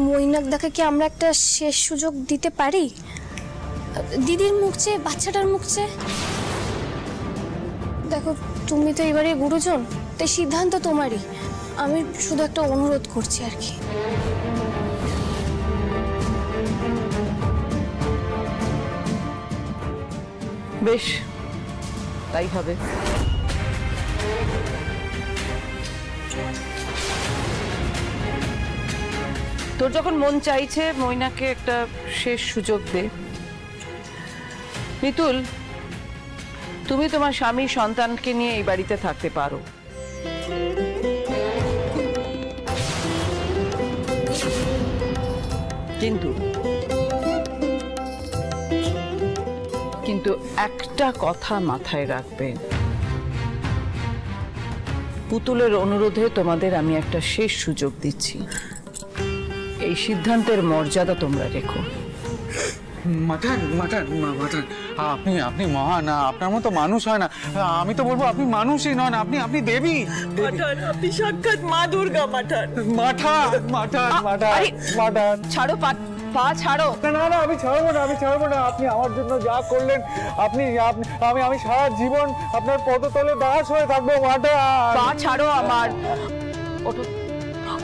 মৈনাকদাকে কি আমরা একটা শেষ সুযোগ দিতে পারি? দিদির মুখ চেয়ে, বাচ্চাটার মুখ চেয়ে। দেখো, তুমি তো এবারে গুরুজন, তাই সিদ্ধান্ত তোমারই। আমি শুধু একটা অনুরোধ করছি আর কি। বেশ, তাই হবে। তোর যখন মন চাইছে মৈনাকে একটা শেষ সুযোগ দে। মিতুল, তুমি তোমার স্বামী সন্তানকে নিয়ে এই বাড়িতে থাকতে পারো, কিন্তু কিন্তু একটা কথা মাথায় রাখবে, পুতুলের অনুরোধে তোমাদের আমি একটা শেষ সুযোগ দিচ্ছি। এই সিদ্ধান্তের মর্যাদা তোমরা রেখো। মাঠান মাঠান মাঠান, আপনি আপনি মহান, আপনার মতো মানুষ হয় না। আমি তো বলবো আপনি মানুষই নন, আপনি আপনি দেবী। মাঠান, আপনি সাক্ষাৎ মা দুর্গা। মাঠান মাঠান মাঠান মাঠান মাঠান, ছাড়ো পা ছাড়ো। না না, আমি ছাড়বো না, আমি ছাড়বো না। আপনি আমার জন্য যা করলেন, আপনি আমি আমি সারা জীবন আপনার পদতলে দাস হয়ে থাকবো। মাঠান, পা ছাড়ো আমার। ওঠো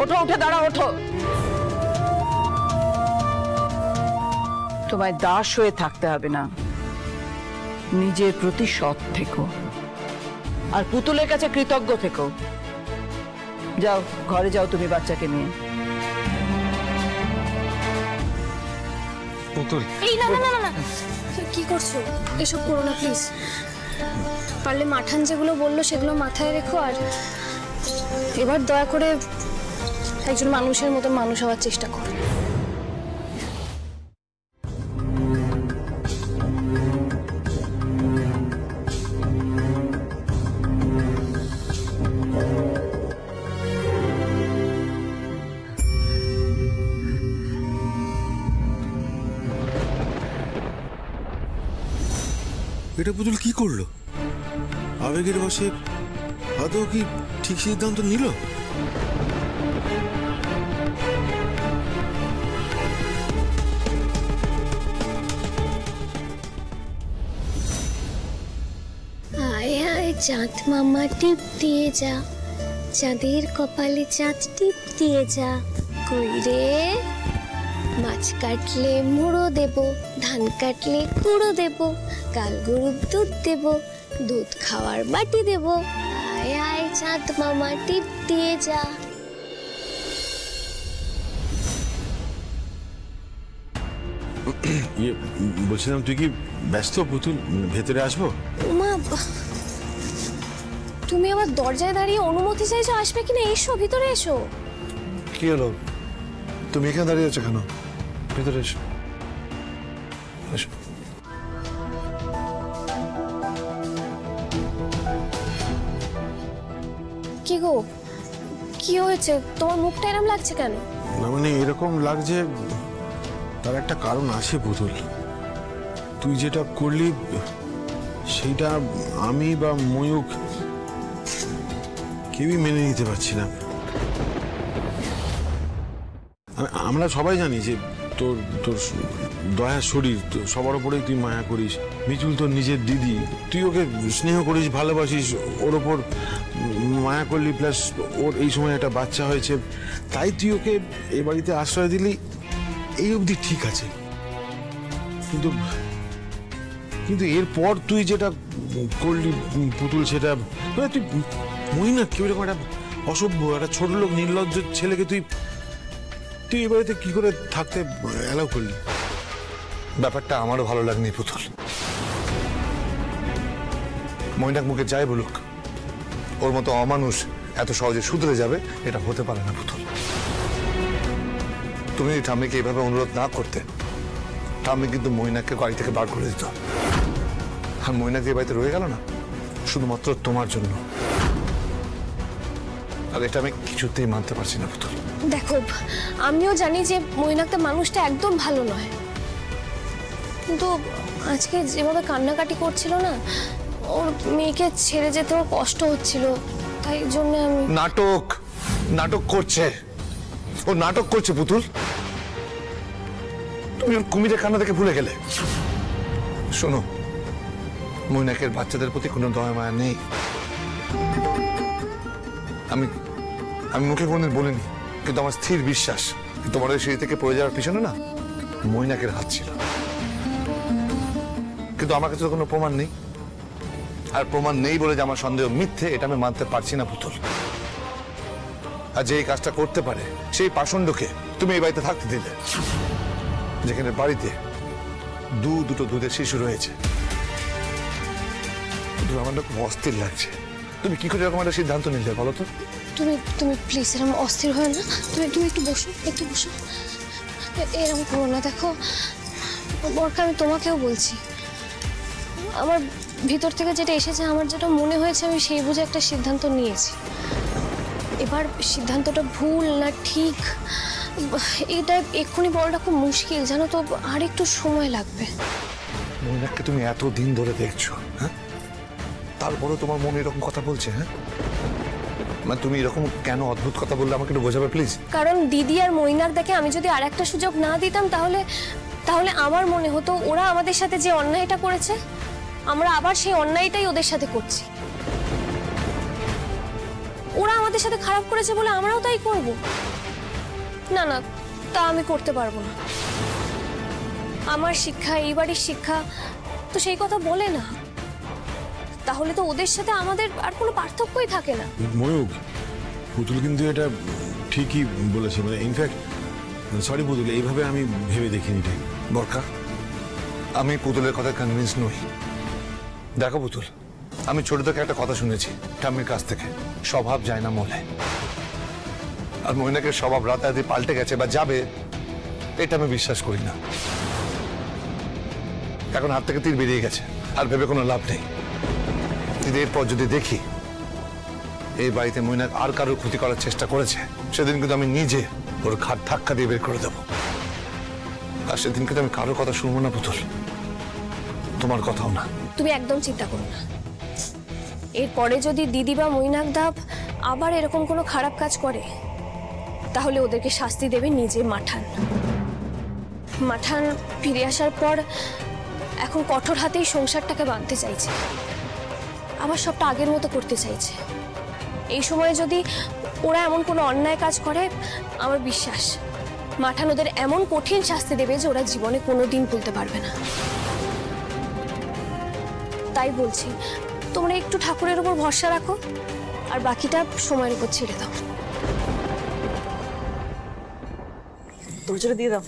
ওঠো, উঠে দাঁড়াও, ওঠো। তোমায় দাস হয়ে থাকতে হবে না, নিজের প্রতি সৎ থেকো আর পুতুলের কাছে কৃতজ্ঞ থেকো। যাও, ঘরে যাও তুমি বাচ্চাকে নিয়ে। পুতুল, এই না না না না, কি করছো? এসব করো না প্লিজ। পারলে মাঠান যেগুলো বললো সেগুলো মাথায় রেখো, আর এবার দয়া করে একজন মানুষের মতো মানুষ হওয়ার চেষ্টা করো। এটা পুতুল কি করলো? আবেগের বশে আদৌ কি ঠিক সিদ্ধান্ত নিল? আয় আয় চাঁদ মামা টিপ দিয়ে যা, চাঁদের কপালে চাঁদ টিপ দিয়ে যা। কই রে, মাছ কাটলে মুড়ো দেব, ধান কাটলে কুড়ো দেব, কাল গরুর দুধ দেব, দুধ খাওয়ার বাটি দেব। আয় আয় চাঁদ মামা টিপ দিয়ে যা। বলছিলাম, তুই কি ব্যস্ত? পুতুল, ভেতরে আসবো? মা, তুমি আবার দরজায় দাঁড়িয়ে অনুমতি চাইছো আসবে কিনা? এসো, ভিতরে এসো। কি হলো? তুমি এখানে দাঁড়িয়ে আছো কেন? ভেতরে এসো, এসো। কি গো, কি হয়েছে? তোমার মুখটা এরকম লাগছে কেন? না মানে এরকম লাগছে, তার একটা কারণ আছে পুতুল। তুই যেটা করলি সেইটা আমি বা ময়ূক কেউই মেনে নিতে পারছি না। আমরা সবাই জানি যে তোর তোর দয়ার শরীর, সবার উপরেই তুই মায়া করিস। মিতুল তোর নিজের দিদি, তুই ওকে স্নেহ করিস, ভালোবাসিস, ওর ওপর মায়া করলি, প্লাস ওর এই সময় একটা বাচ্চা হয়েছে, তাই তুই ওকে এ বাড়িতে আশ্রয় দিলি। এই অবধি ঠিক আছে, কিন্তু কিন্তু এরপর তুই যেটা করলি পুতুল, সেটা তুই মহিনা কেউ এরকম একটা অসভ্য, একটা ছোট লোক, নির্লজ্জ ছেলেকে তুই তুই এ বাড়িতে কি করে থাকতে অ্যালাউ করলি? ব্যাপারটা আমারও ভালো লাগেনি পুতুল। মৈনাক মুখে যাই বলুক, ওর মতো অমানুষ এত সহজে শুধরে যাবে এটা হতে পারে না পুতুল। তুমি ঠাম্মিকে এইভাবে অনুরোধ না করতে, ঠাম্মি কিন্তু মৈনাককে বাড়ি থেকে বার করে দিত। আর মৈনাক এই বাড়িতে রয়ে গেল না শুধুমাত্র তোমার জন্য, আর এটা আমি কিছুতেই মানতে পারছি না পুতুল। দেখো, আমিও জানি যে মৈনাকটা মানুষটা একদম ভালো নয়, কিন্তু আজকে যেভাবে কান্নাকাটি করছিল না, ওর মেয়েকে ছেড়ে যেতে ওর কষ্ট হচ্ছিল, তাই জন্য আমি। নাটক করছে, ও নাটক করছে পুতুল। তুমি ওর কুমিরের কান্না দেখে ভুলে গেলে। শোনো, মৈনাকের বাচ্চাদের প্রতি কোনো দয়া মায়া নেই। আমি আমি মুখে কোনদিন বলিনি, কিন্তু আমার স্থির বিশ্বাস তোমার ওই সিঁড়ি থেকে পড়ে যাওয়ার পিছনে না মৈনাকের হাত ছিল। কিন্তু আমার কাছে তো কোনো প্রমাণ নেই, আর প্রমাণ নেই বলে যে আমার সন্দেহ মিথ্যে এটা আমি মানতে পারছি না পুতুল। আর যে এই কাজটা করতে পারে সেই পাষণ্ডকে তুমি এই বাড়িতে থাকতে দিলে, যেখানে বাড়িতে দুটো দুধের শিশু রয়েছে। আমার না খুব অস্থির লাগছে। তুমি কি করে এরকম একটা সিদ্ধান্ত নিলে বলো তো? তুমি প্লিজ এরকম অস্থির হয়ে না। তুমি একটু বসো, একটু বসো। এরকম করো না। দেখো বরকা, আমি তোমাকেও বলছি, আমার ভিতর থেকে যেটা এসেছে, আমার যেটা মনে হয়েছে, আমি সেই বুঝে একটা সিদ্ধান্ত নিয়েছি। এবার সিদ্ধান্তটা ভুল না ঠিক এটা এক্ষুনি বলাটা খুব মুশকিল, জানো তো। আর একটু সময় লাগবে। মৈনাককে তুমি এত দিন ধরে দেখছো, হ্যাঁ? তারপরে তোমার মনে এরকম কথা বলছে, হ্যাঁ? মানে তুমি এরকম কেন অদ্ভুত কথা বললে আমাকে একটু বোঝাবে প্লিজ। কারণ দিদি আর মৈনাক দেখে আমি যদি আর একটা সুযোগ না দিতাম, তাহলে আমার মনে হতো ওরা আমাদের সাথে যে অন্যায়টা করেছে, আমরা আবার সেই অন্যায়টাই ওদের সাথে করছি। ওরা আমাদের সাথে খারাপ করেছে বলে আমরাও তাই করব? না না, তা আমি করতে পারবো না। আমার শিক্ষা, এই বাড়ির শিক্ষা তো সেই কথা বলে না। তাহলে তো ওদের সাথে আমাদের আর কোনো পার্থক্যই থাকে না। ময়ূক, পুতুল কিন্তু এটা ঠিকই বলেছে। মানে ইনফ্যাক্ট সরি পুতুল, এইভাবে আমি ভেবে দেখিনি ঠিক। বরকা, আমি পুতুলের কথা কনভিন্স নই। দেখো পুতুল, আমি ছোট থেকে একটা কথা শুনেছি ঠাম্মির কাছ থেকে, স্বভাব যায় না মলে। আর মৈনাকের স্বভাব রাতারাতি পাল্টে গেছে বা যাবে, এটা আমি বিশ্বাস করি না। এখন হাত থেকে তীর বেরিয়ে গেছে, আর ভেবে কোনো লাভ নেই। কিন্তু এরপর যদি দেখি এই বাড়িতে মৈনাক আর কারোর ক্ষতি করার চেষ্টা করেছে, সেদিন কিন্তু আমি নিজে ওর ঘাট ধাক্কা দিয়ে বের করে দেবো। আর সেদিন কিন্তু আমি কারোর কথা শুনবো না পুতুল, তোমার কথাও না। তুমি একদম চিন্তা করো না। এরপরে যদি দিদি বা মৈনাক দাব আবার এরকম কোনো খারাপ কাজ করে, তাহলে ওদেরকে শাস্তি দেবে নিজে মাঠান। মাঠান ফিরে আসার পর এখন কঠোর হাতেই সংসারটাকে বাঁধতে চাইছে, আবার সবটা আগের মতো করতে চাইছে। এই সময় যদি ওরা এমন কোনো অন্যায় কাজ করে, আমার বিশ্বাস মাঠান ওদের এমন কঠিন শাস্তি দেবে যে ওরা জীবনে কোনোদিন ভুলতে পারবে না। তাই বলছি, তোমরা একটু ঠাকুরের উপর ভরসা রাখো, আর বাকিটা সময়ের উপর ছেড়ে দাও। তোর জন্য দিয়ে দাও।